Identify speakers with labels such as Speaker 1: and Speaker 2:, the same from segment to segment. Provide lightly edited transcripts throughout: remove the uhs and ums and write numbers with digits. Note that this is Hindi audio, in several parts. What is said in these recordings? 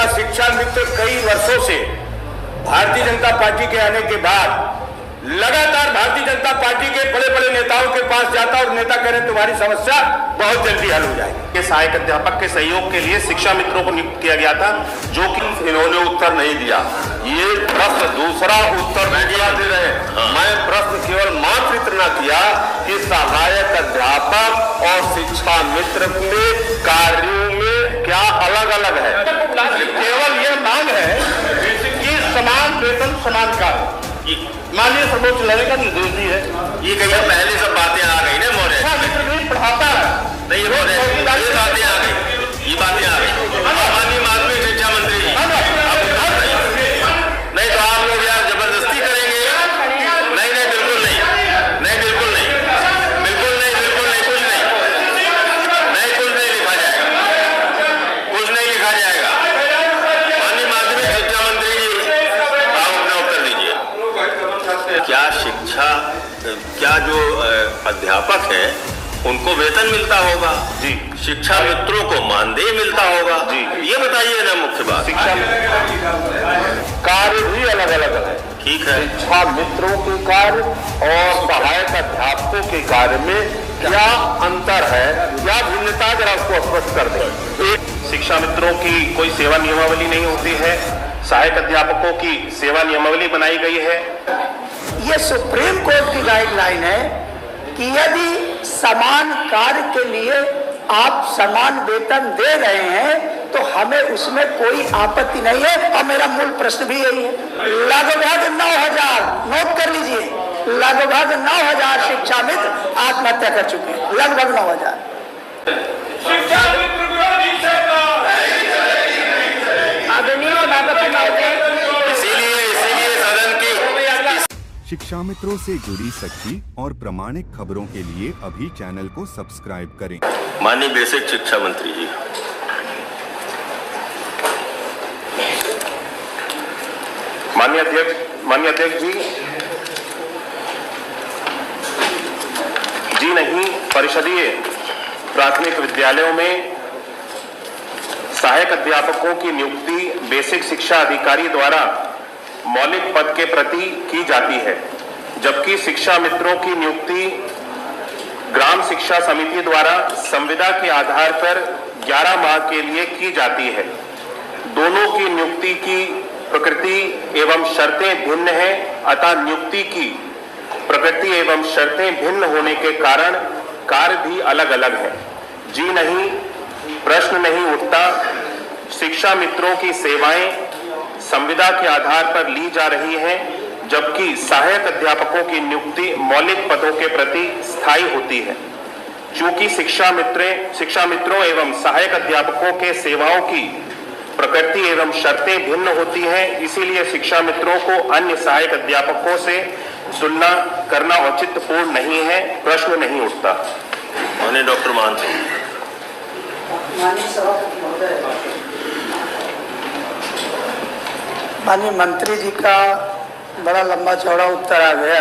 Speaker 1: मेरा शिक्षा मित्र कई वर्षों से भारतीय जनता पार्टी के आने के बाद लगातार भारतीय जनता पार्टी के बड़े बड़े नेताओं के पास जाता और नेता कह रहे तुम्हारी समस्या बहुत जल्दी हल हो जाएगी।
Speaker 2: सहायक अध्यापक के सहयोग के लिए शिक्षा मित्रों को नियुक्त किया गया था, जो कि इन्होंने उत्तर नहीं दिया। ये प्रश्न दूसरा उत्तर नहीं दे रहे। मैं प्रश्न केवल मात्र इतना किया कि सहायक अध्यापक और शिक्षा मित्र के कार्यों में क्या अलग अलग है।
Speaker 1: केवल ये मांग है कि समान वेतन समान कार्य माननीय सर्वोच्च न्यायालय का निर्देश भी है।
Speaker 2: ये कहीं पहले सब बातें आ गई ना मोरे
Speaker 1: पढ़ाता है
Speaker 2: नहीं मोरे, ये बातें आ गई, ये बातें आ गई। माननीय माध्यमिक शिक्षा मंत्री जी नहीं तो आप लोग यार जबरदस्ती करेंगे। नहीं नहीं बिल्कुल नहीं, नहीं बिल्कुल नहीं, बिल्कुल नहीं, बिल्कुल नहीं, कुछ नहीं, नहीं कुछ नहीं लिखा जाएगा, कुछ नहीं लिखा जाएगा। माननीय माध्यमिक शिक्षा मंत्री जी आप अपना उत्तर दीजिए। क्या जो अध्यापक है उनको वेतन मिलता होगा जी, शिक्षा मित्रों को मानदेय मिलता होगा जी, ये बताइए ना मुख्य बात।
Speaker 1: शिक्षा कार्य भी अलग अलग है।
Speaker 2: ठीक है,
Speaker 1: शिक्षा मित्रों के कार्य और सहायक अध्यापकों के कार्य में क्या अंतर है, क्या भिन्नता, जरा उसको स्पष्ट कर दें।
Speaker 2: शिक्षा मित्रों की कोई सेवा नियमावली नहीं होती है, सहायक अध्यापकों की सेवा नियमावली बनाई गई है।
Speaker 3: ये सुप्रीम कोर्ट की गाइडलाइन है कि यदि समान कार्य के लिए आप समान वेतन दे रहे हैं तो हमें उसमें कोई आपत्ति नहीं है। और मेरा मूल प्रश्न भी यही है। लगभग 9,000, नोट कर लीजिए, लगभग 9,000 शिक्षा मित्र आत्महत्या कर चुके हैं, लगभग 9,000।
Speaker 4: शिक्षा मित्रों से जुड़ी सच्ची और प्रामाणिक खबरों के लिए अभी चैनल को सब्सक्राइब करें।
Speaker 2: माननीय बेसिक शिक्षा मंत्री जी, माननीय अध्यक्ष जी नहीं, परिषदीय प्राथमिक विद्यालयों में सहायक अध्यापकों की नियुक्ति बेसिक शिक्षा अधिकारी द्वारा मौलिक पद के प्रति की जाती है, जबकि शिक्षा मित्रों की नियुक्ति ग्राम शिक्षा समिति द्वारा संविदा के आधार पर 11 माह के लिए की जाती है। दोनों की नियुक्ति की प्रकृति एवं शर्तें भिन्न हैं, अतः नियुक्ति की प्रकृति एवं शर्तें भिन्न होने के कारण कार्य भी अलग अलग है। जी नहीं, प्रश्न नहीं उठता। शिक्षा मित्रों की सेवाएं संविदा के आधार पर ली जा रही हैं, जबकि सहायक अध्यापकों की नियुक्ति मौलिक पदों के प्रति स्थायी होती है। चूंकि शिक्षा मित्रों एवं सहायक अध्यापकों के सेवाओं की प्रकृति एवं शर्तें भिन्न होती हैं, इसीलिए शिक्षा मित्रों को अन्य सहायक अध्यापकों से तुलना करना औचित्यपूर्ण नहीं है, प्रश्न नहीं उठता। माननीय डॉक्टर मान सिंह।
Speaker 3: माननीय मंत्री जी का बड़ा लंबा चौड़ा उत्तर आ गया,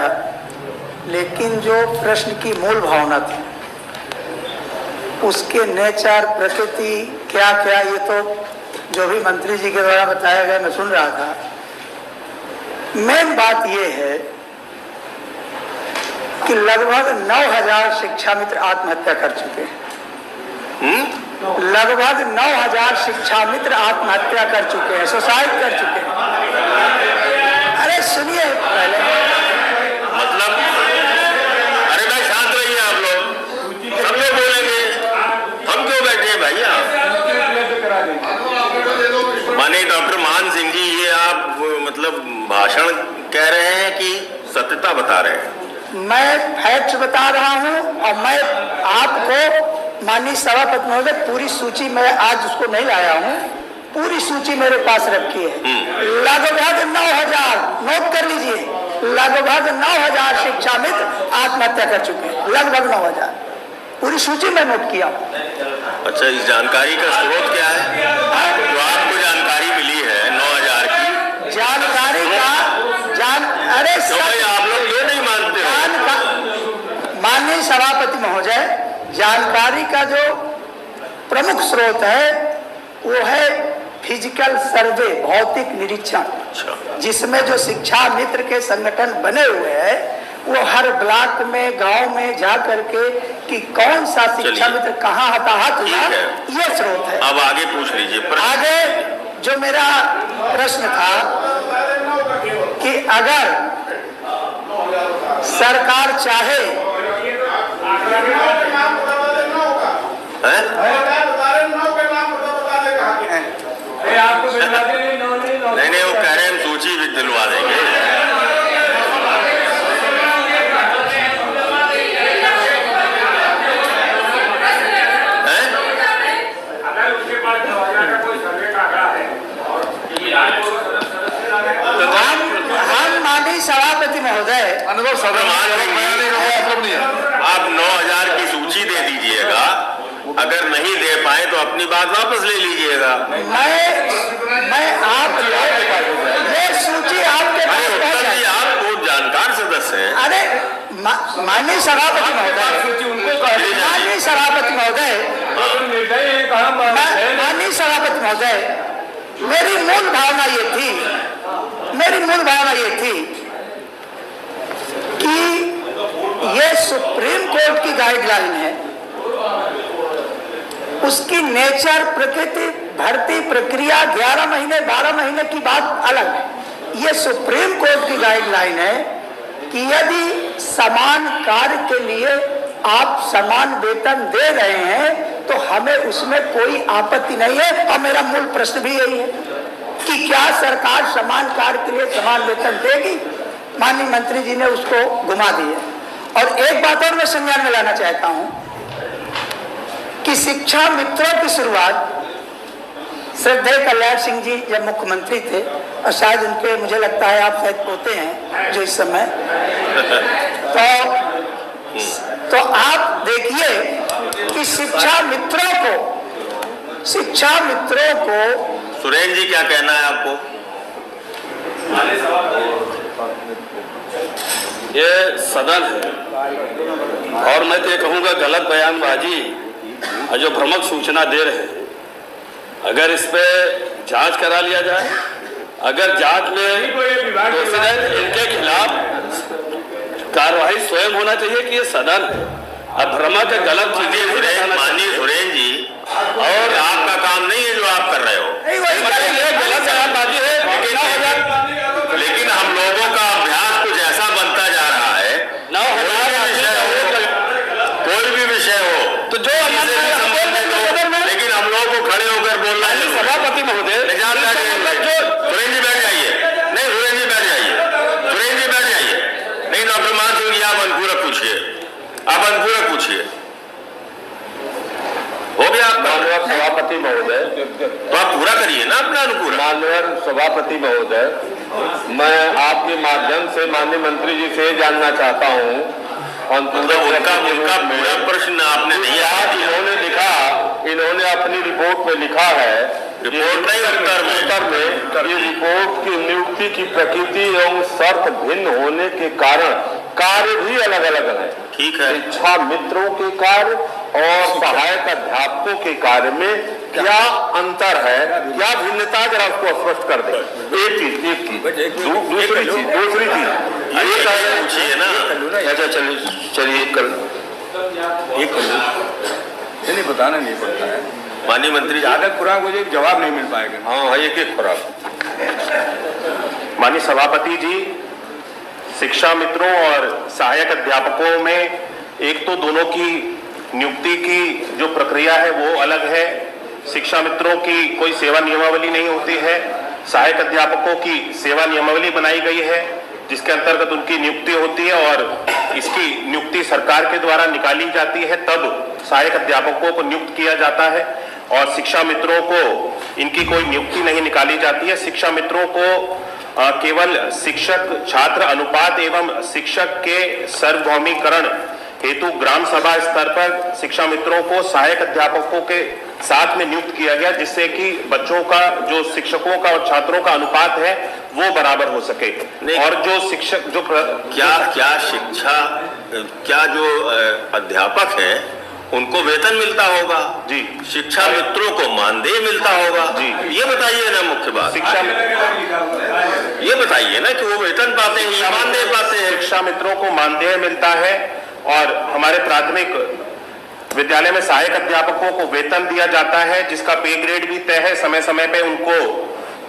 Speaker 3: लेकिन जो प्रश्न की मूल भावना थी, उसके नेचर, प्रकृति, क्या क्या, ये तो जो भी मंत्री जी के द्वारा बताया गया मैं सुन रहा था। मेन बात ये है कि लगभग 9,000 शिक्षा मित्र आत्महत्या कर चुके हैं। लगभग 9,000 शिक्षा मित्र आत्महत्या कर चुके हैं, सुसाइड कर चुके हैं। अरे सुनिए पहले,
Speaker 2: मतलब अरे भाई शांत रहिए आप लोग, सब लोग बोलेंगे, हम क्यों बैठे हैं भैया। माननीय डॉक्टर मान सिंह जी, ये आप मतलब भाषण कह रहे हैं कि सत्यता बता रहे हैं?
Speaker 3: मैं फैक्ट बता रहा हूं और मैं आपको माननीय सभापति महोदय पूरी सूची में आज उसको नहीं लाया हूं, पूरी सूची मेरे पास रखी है। लगभग 9,000, नोट कर लीजिए, लगभग 9,000 शिक्षा मित्र आत्महत्या कर चुके हैं, लगभग 9,000, पूरी सूची में नोट किया।
Speaker 2: अच्छा, इस जानकारी का स्रोत क्या है जो आपको जानकारी मिली है 9,000 की?
Speaker 3: जानकारी का अरे
Speaker 2: आप लोग क्यों नहीं मानते?
Speaker 3: माननीय सभापति महोदय, जानकारी का जो प्रमुख स्रोत है वो है फिजिकल सर्वे, भौतिक निरीक्षण, जिसमें जो शिक्षा मित्र के संगठन बने हुए हैं वो हर ब्लॉक में, गांव में जा करके कि कौन सा शिक्षा मित्र कहाँ हताहत हुआ, ये स्रोत है।
Speaker 5: अब आगे पूछ लीजिए।
Speaker 3: आगे जो मेरा प्रश्न था कि अगर सरकार चाहे
Speaker 5: नहीं, वो कह रहे हैं हम सूची भी दिलवा देंगे।
Speaker 3: हम माननीय सभापति महोदय,
Speaker 5: अनुभव आप 9,000 की सूची दे दीजिएगा, अगर नहीं दे पाए तो अपनी बात वापस ले लीजिएगा।
Speaker 3: मैं आप ये सूची आपके पास
Speaker 5: जी, आप बहुत जानकार सदस्य हैं।
Speaker 3: अरे माननीय सभापति महोदय, माननीय सभापति महोदय, माननीय सभापति महोदय, मेरी मूल भावना ये थी कि ये सुप्रीम कोर्ट की गाइडलाइन है, उसकी नेचर, प्रकृति, भर्ती प्रक्रिया 11 महीने 12 महीने की बात अलग है। ये सुप्रीम कोर्ट की गाइडलाइन है कि यदि समान कार्य के लिए आप समान वेतन दे रहे हैं तो हमें उसमें कोई आपत्ति नहीं है। और मेरा मूल प्रश्न भी यही है कि क्या सरकार समान कार्य के लिए समान वेतन देगी? माननीय मंत्री जी ने उसको घुमा दिया। और एक बात और मैं संज्ञान में लाना चाहता हूं कि शिक्षा मित्रों की शुरुआत श्रद्धेय कल्याण सिंह जी जब मुख्यमंत्री थे, और शायद उनके, मुझे लगता है आप शायद पोते हैं जो इस समय, तो आप देखिए कि शिक्षा मित्रों को
Speaker 5: सुरेंद्र जी क्या कहना है आपको?
Speaker 6: ये सदन है और मैं तो ये कहूँगा गलत बयानबाजी और जो भ्रामक सूचना दे रहे हैं, अगर इस पे जांच करा लिया जाए, अगर जांच में इनके खिलाफ कार्रवाई स्वयं होना चाहिए कि ये सदन है। अब भ्रमक गलत चीजें
Speaker 5: माननीय सुरेंद्र जी, और आपका काम नहीं है जो आप कर रहे हो,
Speaker 6: गलत बयानबाजी है।
Speaker 5: लेकिन हम लोगों का अभ्यास कुछ ऐसा बनता जा रहा है,
Speaker 6: 9,000
Speaker 5: कोई भी विषय हो
Speaker 6: तो जो
Speaker 5: लेकिन हम लोगों को खड़े होकर बोलना है।
Speaker 6: सभापति महोदय,
Speaker 5: सुरेंद्र जी बैठ जाइए। नहीं, सुरेंद्र जी बैठ जाइए। सुरेंद्र जी बैठ जाइए। नहीं, डॉक्टर मान सिंह जी, आप अनुपूरक पूछिए। हो गया आपका?
Speaker 2: सभापति महोदय,
Speaker 5: तो आप पूरा करिए ना अपना अनुपूरक।
Speaker 2: माननीय सभापति महोदय, मैं आपके माध्यम से माननीय मंत्री जी से जानना चाहता हूँ,
Speaker 5: उनका पूरा प्रश्न आपने नहीं
Speaker 2: इन्होंने अपनी रिपोर्ट में लिखा है,
Speaker 5: रिपोर्ट नहीं,
Speaker 2: उत्तर में ये रिपोर्ट की नियुक्ति की प्रकृति एवं शर्त भिन्न होने के कारण कार्य भी अलग अलग है।
Speaker 5: ठीक है।
Speaker 2: शिक्षा मित्रों के कार्य और सहायक अध्यापकों के कार्य में क्या अंतर है, क्या भिन्नता, जरा उसको स्पष्ट कर दें। एक चीज दूसरी चीज ये
Speaker 5: पूछिए ना।
Speaker 2: अच्छा, चलिए
Speaker 1: नहीं, बताना नहीं पड़ता है।
Speaker 5: माननीय मंत्री जी,
Speaker 1: ज्यादा खुराक मुझे जवाब नहीं मिल पाएगा।
Speaker 2: हाँ, एक खुराक। माननीय सभापति जी, शिक्षा मित्रों और सहायक अध्यापकों में एक तो दोनों की नियुक्ति की जो प्रक्रिया है वो अलग है। शिक्षा मित्रों की कोई सेवा नियमावली नहीं होती है, सहायक अध्यापकों की सेवा नियमावली बनाई गई है जिसके अंतर्गत उनकी नियुक्ति होती है और इसकी नियुक्ति सरकार के द्वारा निकाली जाती है, तब सहायक अध्यापकों को नियुक्त किया जाता है। और शिक्षा मित्रों को इनकी कोई नियुक्ति नहीं निकाली जाती है। शिक्षा मित्रों को केवल शिक्षक छात्र अनुपात एवं शिक्षक के सार्वभौमिकरण हेतु ग्राम सभा स्तर पर शिक्षा मित्रों को सहायक अध्यापकों के साथ में नियुक्त किया गया, जिससे कि बच्चों का जो शिक्षकों का और छात्रों का अनुपात है वो बराबर हो सके। और जो शिक्षक जो
Speaker 5: क्या शिक्षा क्या जो अध्यापक हैं उनको वेतन मिलता होगा
Speaker 2: जी,
Speaker 5: शिक्षा मित्रों को मानदेय मिलता होगा
Speaker 2: जी।
Speaker 5: ये बताइए ना मुख्य बात,
Speaker 2: शिक्षा
Speaker 5: ये बताइए ना कि वो वेतन पाते हैं या मानदेय पाते हैं।
Speaker 2: शिक्षा मित्रों को मानदेय मिलता है और हमारे प्राथमिक विद्यालय में सहायक अध्यापकों को वेतन दिया जाता है, जिसका पे ग्रेड भी तय है। समय समय पे उनको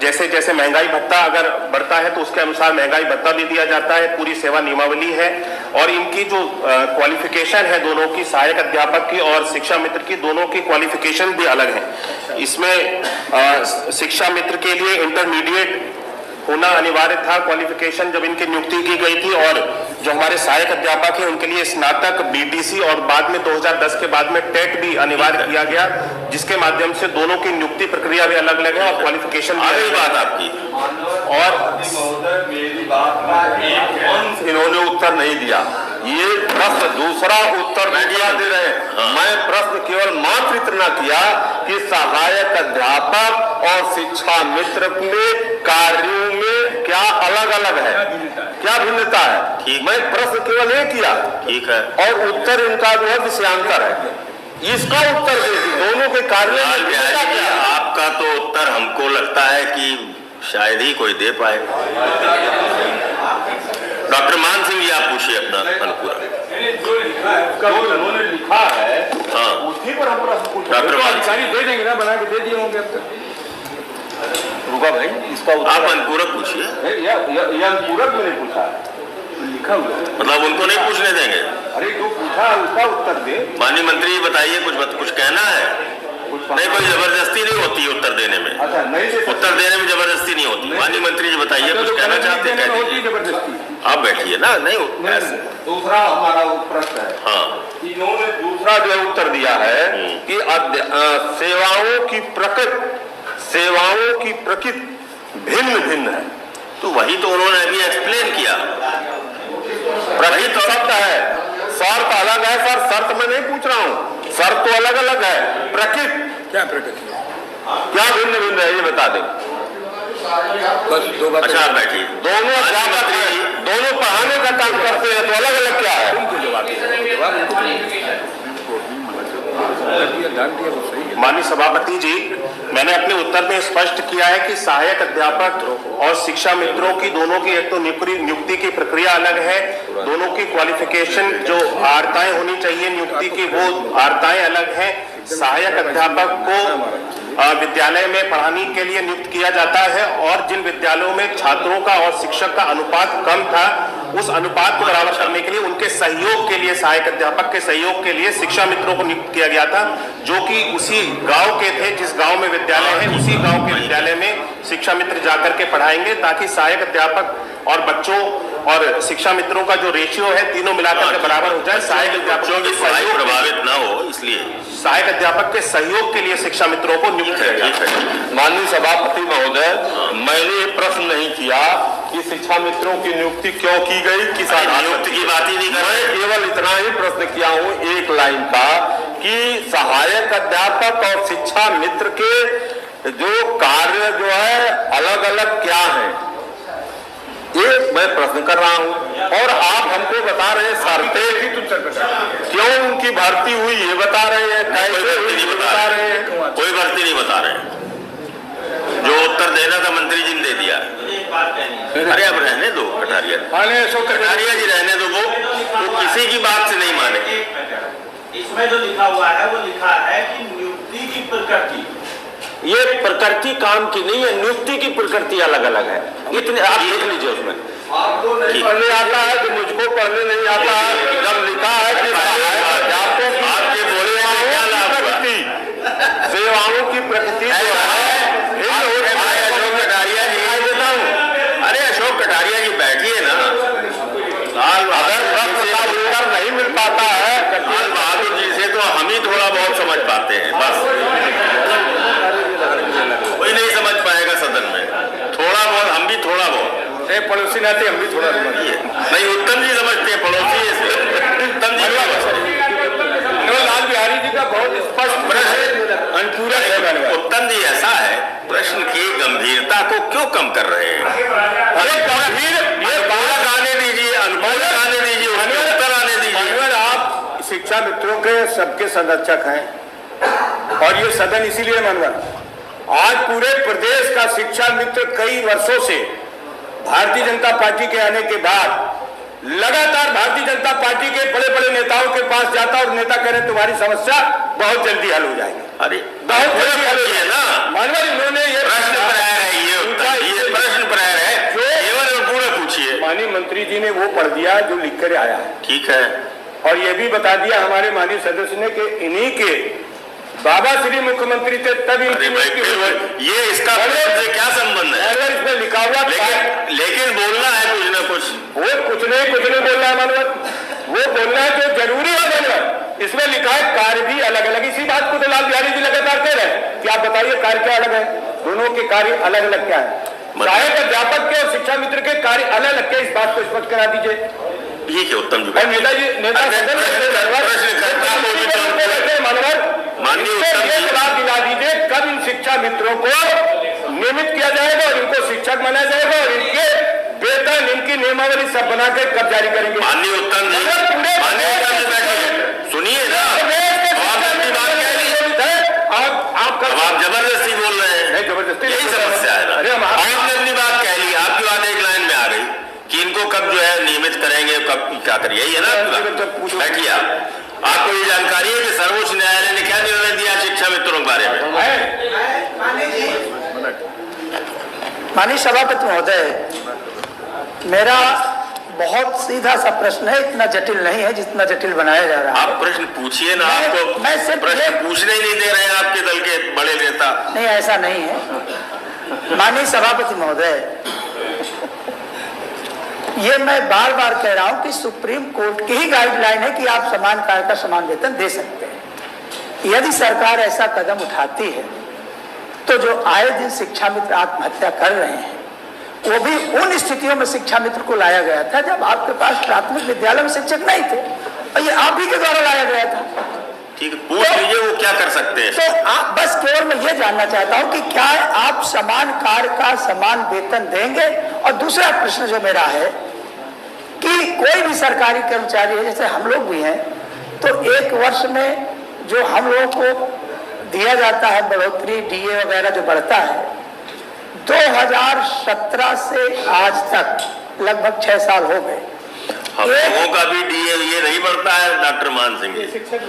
Speaker 2: जैसे जैसे महंगाई भत्ता अगर बढ़ता है तो उसके अनुसार महंगाई भत्ता भी दिया जाता है। पूरी सेवा नियमावली है और इनकी जो क्वालिफिकेशन है दोनों की, सहायक अध्यापक की और शिक्षा मित्र की, दोनों की क्वालिफिकेशन भी अलग है। इसमें शिक्षा मित्र के लिए इंटरमीडिएट होना अनिवार्य था क्वालिफिकेशन जब इनकी नियुक्ति की गई थी, और जो हमारे सहायक अध्यापक हैं उनके लिए स्नातक, बीटीसी और बाद में 2010 के बाद में टेट भी अनिवार्य किया गया, जिसके माध्यम से दोनों की नियुक्ति प्रक्रिया भी अलग अलग है और क्वालिफिकेशन भी
Speaker 5: आगे बात आपकी।
Speaker 2: और
Speaker 7: मेरी बात का एक अंश इन्होंने उत्तर नहीं दिया। ये प्रश्न दूसरा उत्तर दूसरा दे रहे हैं। मैं प्रश्न केवल मात्र इतना किया कि सहायक अध्यापक और शिक्षा मित्र में कार्यों में क्या अलग अलग है, क्या भिन्नता है। मैं प्रश्न केवल ये किया,
Speaker 5: ठीक है,
Speaker 7: और उत्तर इनका जो है विषयांतर है। इसका उत्तर दे दोनों के कार्यों में भिन्नता क्या है?
Speaker 5: आपका तो उत्तर हमको लगता है कि शायद ही कोई दे पाए। डॉक्टर मान सिंह जी आप पूछिए अपना अनुपूरक।
Speaker 7: उन्होंने लिखा है,
Speaker 5: हाँ,
Speaker 7: उसी पर हम प्रश्न पूछ रहे हैं।
Speaker 5: डॉक्टर मान सिंह
Speaker 7: अधिकारी दे देंगे ना, बना के दे दिए होंगे अब तक। रुका भाई, इसका
Speaker 5: आप अनुपूरक पूछिए।
Speaker 7: यह अनुपूरक मैंने पूछा है, लिखा हुआ है।
Speaker 5: मतलब उनको नहीं पूछने देंगे?
Speaker 7: अरे जो पूछा है उसका उत्तर दे।
Speaker 5: माननीय मंत्री बताइए, कुछ कहना है? नहीं, कोई जबरदस्ती नहीं होती उत्तर देने में।
Speaker 7: अच्छा, नहीं दे
Speaker 5: उत्तर देने में जबरदस्ती नहीं होती। माननीय मंत्री जी बताइए, कुछ कहना चाहते हैं? कह दीजिए।
Speaker 7: जबरदस्ती
Speaker 5: आप बैठिए ना। नहीं ऐसे।
Speaker 7: दूसरा हमारा प्रश्न है,
Speaker 5: हाँ,
Speaker 7: इन्होंने दूसरा जो उत्तर दिया है कि सेवाओं की प्रकृति भिन्न भिन्न है।
Speaker 5: तो वही तो उन्होंने अभी एक्सप्लेन किया।
Speaker 7: वही तो शब्द है, शर्त अलग है सर, शर्त मैं नहीं पूछ रहा हूँ, शर्त तो अलग अलग है। प्रकृति क्या प्रकृति क्या भिन्न भिन्न है, ये बता दें। बस दो बातें।
Speaker 5: अच्छा, बैठिए।
Speaker 7: दोनों अध्यापक हैं, दोनों पढ़ाने का काम करते हैं, तो अलग अलग क्या है?
Speaker 2: माननीय सभापति जी, मैंने अपने उत्तर में स्पष्ट किया है कि सहायक अध्यापक और शिक्षा मित्रों की दोनों की एक तो नियुक्ति की प्रक्रिया अलग है, दोनों की क्वालिफिकेशन जो आर्ताएं होनी चाहिए नियुक्ति की वो आर्ताएं अलग हैं। सहायक अध्यापक को विद्यालय में पढ़ाने के लिए नियुक्त किया जाता है और जिन विद्यालयों में छात्रों का और शिक्षक का अनुपात कम था, उस अनुपात को बराबर करने के लिए उनके सहयोग के लिए, सहायक अध्यापक के सहयोग के लिए शिक्षा मित्रों को नियुक्त किया गया था, जो कि उसी गांव के थे जिस गांव में विद्यालय है, उसी गांव के विद्यालय में शिक्षा मित्र जाकर के पढ़ाएंगे, ताकि सहायक अध्यापक और बच्चों और शिक्षा मित्रों का जो रेशियो है तीनों मिलाकर के बराबर हो जाए। सहायक अध्यापकों की
Speaker 5: पढ़ाई प्रभावित ना हो, इसलिए
Speaker 2: सहायक अध्यापक के सहयोग के लिए शिक्षा मित्रों को नियुक्त किया गया।
Speaker 7: माननीय सभापति महोदय, मैंने ये प्रश्न नहीं किया कि शिक्षा मित्रों की नियुक्ति क्यों की गई, किस
Speaker 5: नियुक्ति की बात ही नहीं कर रहे।
Speaker 7: मैं केवल इतना ही प्रश्न किया हूँ एक लाइन का कि सहायक अध्यापक और शिक्षा मित्र के जो कार्य जो है अलग अलग क्या है, ये मैं प्रश्न कर रहा हूँ। और आप हमको बता रहे हैं शर्तें क्यों उनकी भर्ती हुई ये बता रहे हैं, कैसे हुई ये बता रहे हैं।
Speaker 5: कोई भर्ती नहीं बता रहे। जो उत्तर देना था मंत्री जी ने दे दिया। अरे अब रहने दो कटारिया, कटारिया जी रहने दो, वो किसी की बात से नहीं माने।
Speaker 8: इसमें जो लिखा हुआ है वो लिखा है कि नियुक्ति की प्रकृति,
Speaker 7: ये प्रकृति काम की नहीं है, नियुक्ति की प्रकृति अलग अलग है। इतने आप देख लीजिए, उसमें आपको नहीं पढ़ने आता है कि मुझको पढ़ने नहीं आता है। जब लिखा है कि आपके बोले क्या लाभ प्रकृति, सेवाओं की प्रकृति जो है।
Speaker 5: अशोक कटारिया जी, अरे अशोक कटारिया जी बैठिए ना।
Speaker 7: अगर प्रश्न का उत्तर नहीं मिल पाता है
Speaker 5: लाल बहादुर जी से, तो हम ही थोड़ा बहुत समझ पाते हैं, बस कोई नहीं समझ पाएगा सदन में। थोड़ा बहुत, हम भी थोड़ा बहुत,
Speaker 7: पड़ोसी नाते हम भी थोड़ा
Speaker 5: नहीं। उत्तम जी समझते हैं, पड़ोसी उत्तम जी
Speaker 7: लाल बिहारी जी का बहुत स्पष्ट प्रश्न अनुपूरक है।
Speaker 5: उत्तम जी ऐसा है, प्रश्न की गंभीरता को क्यों कम कर रहे हैं?
Speaker 7: अरे गंभीर,
Speaker 5: अनुपूरक आने दीजिए, अनुपूरक आने दीजिए, उत्तर आने दीजिए।
Speaker 7: अगर आप
Speaker 1: शिक्षा मित्रों के सबके संरक्षक हैं और ये सदन इसीलिए मनवर आज पूरे प्रदेश का शिक्षा मित्र कई वर्षों से भारतीय जनता पार्टी के आने के बाद लगातार भारतीय जनता पार्टी के बड़े बड़े नेताओं के पास जाता और नेता कह रहे तुम्हारी समस्या बहुत जल्दी हल हो जाएगी।
Speaker 5: अरे
Speaker 1: बहुत जल्दी हल हो
Speaker 5: है ना
Speaker 1: मानवर इन्होंने ये
Speaker 5: प्रश्न प्रायर है, ये प्रश्न प्रायर है, केवल पूरा पूछिए।
Speaker 1: माननीय मंत्री जी ने वो पढ़ दिया जो लिख कर आया है,
Speaker 5: ठीक है,
Speaker 1: और ये भी बता दिया हमारे माननीय सदस्य ने कि इन्हीं के बाबा श्री मुख्यमंत्री थे तभी
Speaker 5: ये इसका से क्या संबंध है?
Speaker 1: अगर इसमें लिखा हुआ
Speaker 5: लेकिन बोलना है कुछ ना कुछ,
Speaker 1: वो कुछ नहीं बोलना है मानवर, वो बोलना है जो जरूरी है मानवर। इसमें लिखा है कार्य भी अलग अलग, इसी बात को तो लाल बिहारी जी लगातार कह रहे हैं कि आप बताइए कार्य क्या अलग है, दोनों के कार्य अलग अलग क्या है, सहायक अध्यापक के और शिक्षा मित्र के कार्य अलग अलग क्या, इस बात को स्पष्ट करा दीजिए।
Speaker 5: ठीक है उत्तम जी,
Speaker 1: नेता माननीय जवाब दिला दीजिए कब इन शिक्षा मित्रों को नियमित किया जाएगा और इनको शिक्षक बनाया जाएगा और इनके वेतन इनकी नियमावली सब बनाकर कब जारी करेंगे।
Speaker 5: माननीय उत्तम जी, सुनिए ना, आप जबरदस्ती बोल रहे हैं,
Speaker 1: जबरदस्ती
Speaker 5: यही समस्या है ना। आपने अपनी बात कह ली, आपकी बात एक लाइन में आ गई कि इनको कब जो है नियमित करेंगे, कब क्या करिए, यही है ना। बैठिए आपको ये जानकारी है कि सर्वोच्च न्यायालय ने क्या निर्णय दिया शिक्षा मित्रों के बारे में?
Speaker 3: माननीय सभापति महोदय, मेरा बहुत सीधा सा प्रश्न है, इतना जटिल नहीं है जितना जटिल बनाया जा रहा है।
Speaker 5: आप प्रश्न पूछिए ना, आपको
Speaker 3: मैं सिर्फ
Speaker 5: प्रश्न पूछने ही नहीं दे रहे हैं आपके दल के बड़े नेता।
Speaker 3: नहीं, ऐसा नहीं है माननीय सभापति महोदय, ये मैं बार बार कह रहा हूं कि सुप्रीम कोर्ट की ही गाइडलाइन है कि आप समान कार्य का समान वेतन दे सकते हैं। यदि सरकार ऐसा कदम उठाती है तो जो आए दिन शिक्षा मित्र आत्महत्या कर रहे हैं, वो भी उन स्थितियों में शिक्षा मित्र को लाया गया था जब आपके पास प्राथमिक विद्यालय में शिक्षक नहीं थे और ये आप ही के द्वारा लाया गया था।
Speaker 5: ठीक है, पूछ लीजिए वो क्या कर सकते हैं।
Speaker 3: तो आप बस केवल मैं ये जानना चाहता हूं कि क्या आप समान कार्य का समान वेतन देंगे। और दूसरा प्रश्न जो मेरा है कि कोई भी सरकारी कर्मचारी है, जैसे हम लोग भी हैं, तो एक वर्ष में जो हम लोगों को दिया जाता है बढ़ोतरी, डीए वगैरह जो बढ़ता है, 2017 से आज तक लगभग 6 साल हो गए।
Speaker 5: हम लोगों का भी डीए ये नहीं बढ़ता है डॉक्टर मान सिंह, ये शिक्षक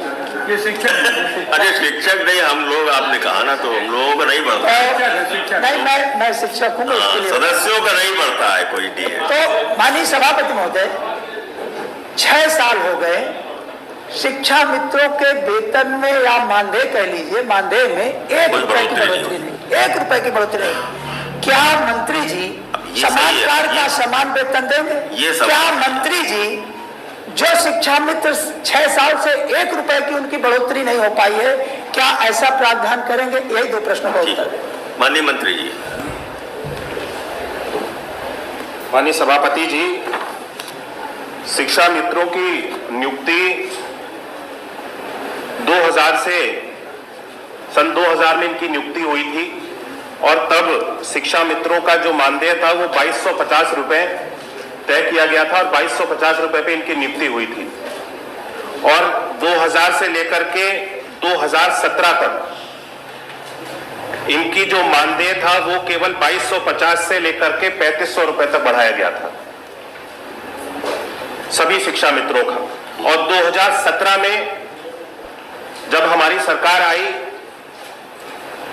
Speaker 5: अरे शिक्षक नहीं, हम लोग, आपने कहा ना, तो हम लोगों का नहीं बढ़ता।
Speaker 3: नहीं, मैं शिक्षक हूँ,
Speaker 5: सदस्यों का नहीं बढ़ता है कोई डीए।
Speaker 3: तो माननीय सभापति महोदय, 6 साल हो गए, शिक्षा मित्रों के वेतन में या मानदेय कह लीजिए, मानदेय में 1 रुपए की बढ़ोतरी नहीं, 1 रुपए की बढ़ोतरी नहीं। क्या मंत्री जी समान कार्य का समान वेतन देंगे? क्या मंत्री जी जो शिक्षा मित्र 6 साल से 1 रुपए की उनकी बढ़ोतरी नहीं हो पाई है, क्या ऐसा प्रावधान करेंगे? यही 2 प्रश्नों का उत्तर है।
Speaker 5: माननीय मंत्री जी।
Speaker 2: माननीय सभापति जी, शिक्षा मित्रों की नियुक्ति 2000 से सन 2000 में इनकी नियुक्ति हुई थी और तब शिक्षा मित्रों का जो मानदेय था वो 2250 रुपए तय किया गया था और 2250 रुपए पे इनकी नियुक्ति हुई थी। और 2000 से लेकर के 2017 तक इनकी जो मानदेय था वो केवल 2250 से लेकर के 3500 रुपए तक बढ़ाया गया था सभी शिक्षा मित्रों का। और 2017 में जब हमारी सरकार आई,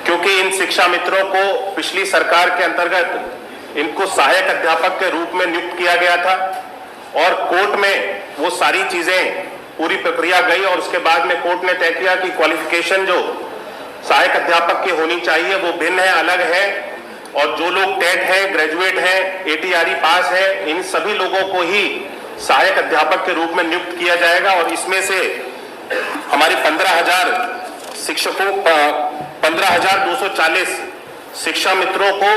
Speaker 2: क्योंकि इन शिक्षा मित्रों को पिछली सरकार के अंतर्गत इनको सहायक अध्यापक के रूप में नियुक्त किया गया था और कोर्ट में वो सारी चीजें पूरी प्रक्रिया गई और उसके बाद में कोर्ट ने तय किया कि क्वालिफिकेशन जो सहायक अध्यापक की होनी चाहिए वो भिन्न है, अलग है, और जो लोग टेट हैं, ग्रेजुएट हैं, ATRE पास है, इन सभी लोगों को ही सहायक अध्यापक के रूप में नियुक्त किया जाएगा। और इसमें से हमारे 15,000 शिक्षकों, 15,240 शिक्षा मित्रों को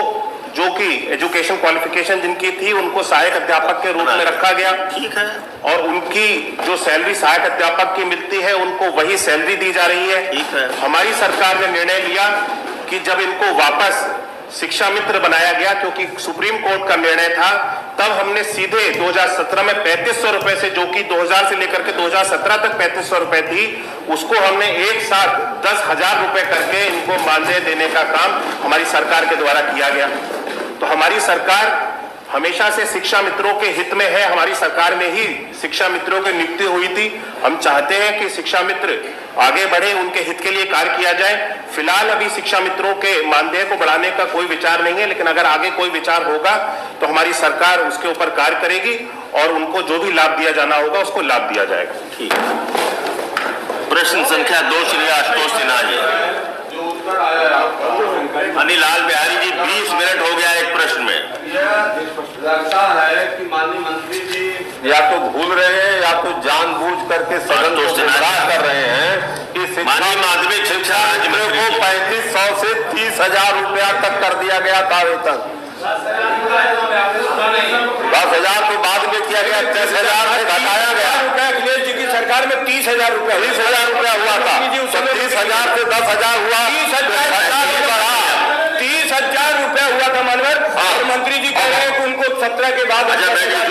Speaker 2: जो कि एजुकेशन क्वालिफिकेशन जिनकी थी उनको सहायक अध्यापक के रूप में रखा गया।
Speaker 5: ठीक है।
Speaker 2: और उनकी जो सैलरी सहायक अध्यापक की मिलती है उनको वही सैलरी दी जा रही है।
Speaker 5: ठीक है।
Speaker 2: हमारी सरकार ने निर्णय लिया कि जब इनको वापस शिक्षा मित्र बनाया गया, क्योंकि सुप्रीम कोर्ट का निर्णय था, तब हमने सीधे 2017 में 3500 रुपए से, जो कि 2000 से लेकर के 2017 तक 3500 रुपए थी, उसको हमने एक साथ 10,000 रुपए करके इनको मानदेय देने का काम हमारी सरकार के द्वारा किया गया। तो हमारी सरकार हमेशा से शिक्षा मित्रों के हित में है। हमारी सरकार में ही शिक्षा मित्रों की नियुक्ति हुई थी। हम चाहते हैं कि शिक्षा मित्र आगे बढ़े, उनके हित के लिए कार्य किया जाए। फिलहाल अभी शिक्षा मित्रों के मानदेय को बढ़ाने का कोई विचार नहीं है, लेकिन अगर आगे कोई विचार होगा तो हमारी सरकार उसके ऊपर कार्य करेगी और उनको जो भी लाभ दिया जाना होगा उसको लाभ दिया जाएगा।
Speaker 5: ठीक है। प्रश्न संख्या 2 श्री आशुतोष सिन्हा जी। अनिल लाल बिहारी जी, 20 मिनट हो गया एक प्रश्न में।
Speaker 7: लगता है कि माननीय मंत्री जी या तो भूल रहे हैं या तो जानबूझ करके सदन को गुमराह कर रहे हैं कि
Speaker 5: माननीय माध्यमिक शिक्षा राज्य मंत्री
Speaker 7: को 3500 से 30,000 रुपया तक कर दिया गया था वेतन। 10,000 तो बाद में किया गया, 30,000 से घटाया गया।
Speaker 1: अखिलेश जी की सरकार में 30,000 रुपया
Speaker 7: 30,000 रुपया हुआ था, 30,000 से 10,000 हुआ,
Speaker 1: 30,000 रुपया हुआ था मानवर। और मंत्री जी कह रहे हैं कि उनको 17 के बाद
Speaker 7: दे रहे हैं।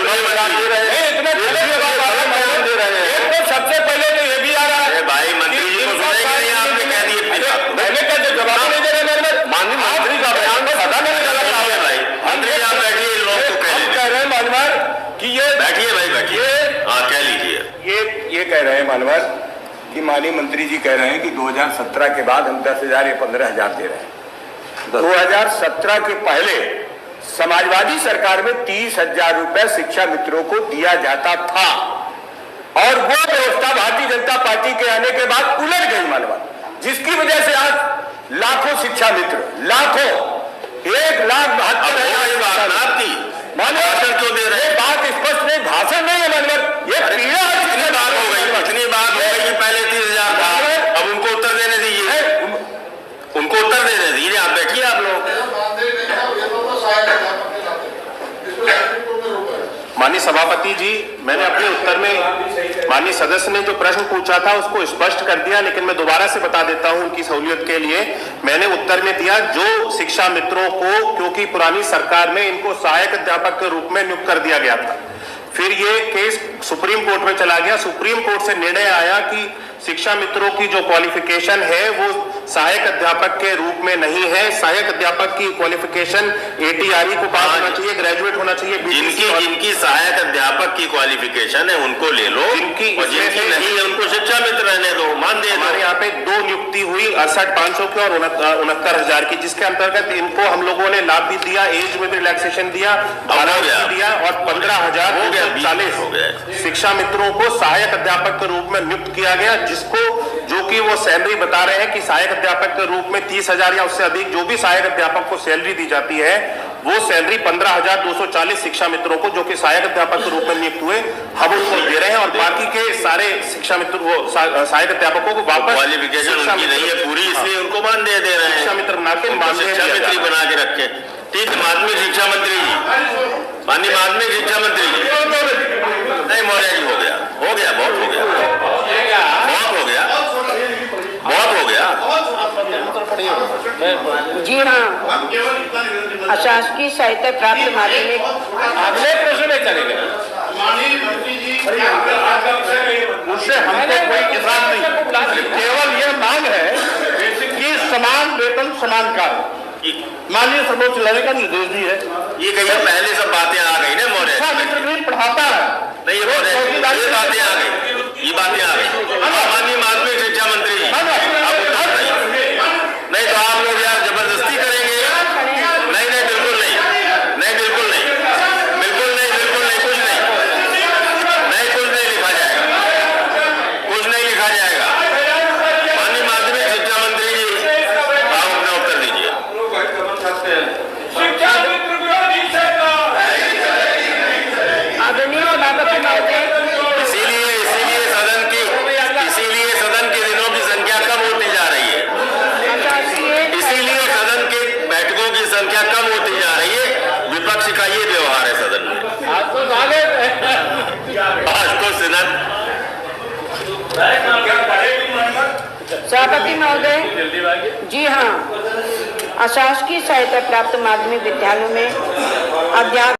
Speaker 1: सबसे पहले तो ये भी आ रहा है
Speaker 5: भाई, मंत्री जी को सुनेंगे नहीं, आपने कह दिए।
Speaker 1: मैंने क्या जवाब नहीं दे रहे
Speaker 7: माननीय मंत्री का बयान सदा नहीं लगा
Speaker 5: भाई। मंत्री जी आप बैठिए, लोग को
Speaker 1: कह रहे हैं मानवर कि ये
Speaker 5: बैठिए भाई, बैठिए। हाँ, कह लीजिए।
Speaker 1: ये कह रहे हैं मानवर कि माननीय मंत्री जी कह रहे हैं कि 2017 के बाद हम 10,000 या 15,000 दे रहे हैं। 2017 के पहले समाजवादी सरकार में 30,000 रुपए शिक्षा मित्रों को दिया जाता था और वो व्यवस्था भारतीय जनता पार्टी के आने के बाद उलट गई मानवा, जिसकी वजह से आज लाखों शिक्षा मित्र, लाखों 1,72,000
Speaker 5: आपकी भाषण क्यों दे रहे हैं?
Speaker 1: बात स्पष्ट नहीं, भाषण नहीं है मानवर, ये पीड़ा
Speaker 5: इतनी बात हो गई, इतनी बात हो गई कि पहले 30,000 था, अब उनको उत्तर देने दीजिए, उनको उत्तर देने दीजिए। आप बैठिए, आप लोग।
Speaker 2: माननीय सभापति जी, मैंने अपने उत्तर में माननीय सदस्य ने जो प्रश्न पूछा था उसको स्पष्ट कर दिया, लेकिन मैं दोबारा से बता देता हूं उनकी सहूलियत के लिए। मैंने उत्तर में दिया जो शिक्षा मित्रों को, क्योंकि पुरानी सरकार में इनको सहायक अध्यापक के रूप में नियुक्त कर दिया गया था, फिर ये केस सुप्रीम कोर्ट में चला गया। सुप्रीम कोर्ट से निर्णय आया कि शिक्षा मित्रों की जो क्वालिफिकेशन है वो सहायक अध्यापक के रूप में नहीं है। सहायक अध्यापक की क्वालिफिकेशन ATRE को पास होना चाहिए, ग्रेजुएट होना चाहिए।
Speaker 5: जिनकी सहायक अध्यापक की क्वालिफिकेशन है उनको ले लो, जिनकी नहीं है उनको शिक्षा मित्र रहने दो, मान दे।
Speaker 2: हमारे यहाँ पे 2 नियुक्ति हुई 68,500 की और 69,000 की, जिसके अंतर्गत इनको हम लोगों ने लाभ भी दिया, एज में भी रिलैक्सेशन दिया, दिया और 15,240 शिक्षा मित्रों को सहायक अध्यापक के रूप में नियुक्त किया गया, जिसको जो कि वो सैलरी बता रहे हैं कि सहायक अध्यापक के रूप में 30,000 या उससे अधिक जो भी सहायक अध्यापक को सैलरी दी जाती है, वो सैलरी 15,240 शिक्षा मित्रों को जो कि सहायक अध्यापक के रूप में नियुक्त हुए, हम उनको दे रहे हैं और बाकी के सारे शिक्षा मित्र वो सहायक अध्यापकों को वापस
Speaker 5: क्वालिफिकेशन उनकी नहीं है पूरी, इसलिए उनको मानदेय दे रहे हैं।
Speaker 2: शिक्षा मित्र बना के
Speaker 5: शिक्षा मित्री बना के रखे। ठीक है, माध्यमिक शिक्षा मंत्री जी, माननीय माध्यमिक शिक्षा मंत्री जी। नहीं मौर्य जी, हो गया, हो गया, बहुत हो गया, बहुत हो गया, बहुत हो गया।
Speaker 9: जी हाँ, अशासकीय सहायता प्राप्त माध्यमिक
Speaker 1: अगले प्रश्न में चलेंगे। उससे हमको कोई किसान नहीं, केवल यह मांग है कि समान वेतन समान कार्य माननीय सर्वोच्च न्यायालय का निर्देश भी है।
Speaker 5: ये कहीं पहले सब बातें आ गई ना मौर्य
Speaker 1: मित्र पढ़ाता है,
Speaker 5: नहीं ये बातें आ गई, ये बातें आ गई। माननीय माध्यमिक शिक्षा मंत्री जी, नहीं तो आप लोग यार जबरदस्ती करेंगे। नहीं नहीं, बिल्कुल नहीं, नहीं बिल्कुल नहीं, बिल्कुल नहीं, बिल्कुल नहीं, कुछ नहीं, नहीं कुछ नहीं लिखा जाएगा, कुछ नहीं लिखा जाएगा। माननीय माध्यमिक शिक्षा मंत्री जी, आप अपना उत्तर दीजिए।
Speaker 9: आदरणीय सभापति महोदय,
Speaker 5: इसीलिए सदन के दिनों की संख्या कम होती जा रही है, इसीलिए सदन के बैठकों की संख्या कम होती जा रही है। विपक्ष का ये व्यवहार है सदन में।
Speaker 9: सभापति महोदय, जी हाँ, अशासकीय सहायता प्राप्त माध्यमिक विद्यालयों में अध्यापक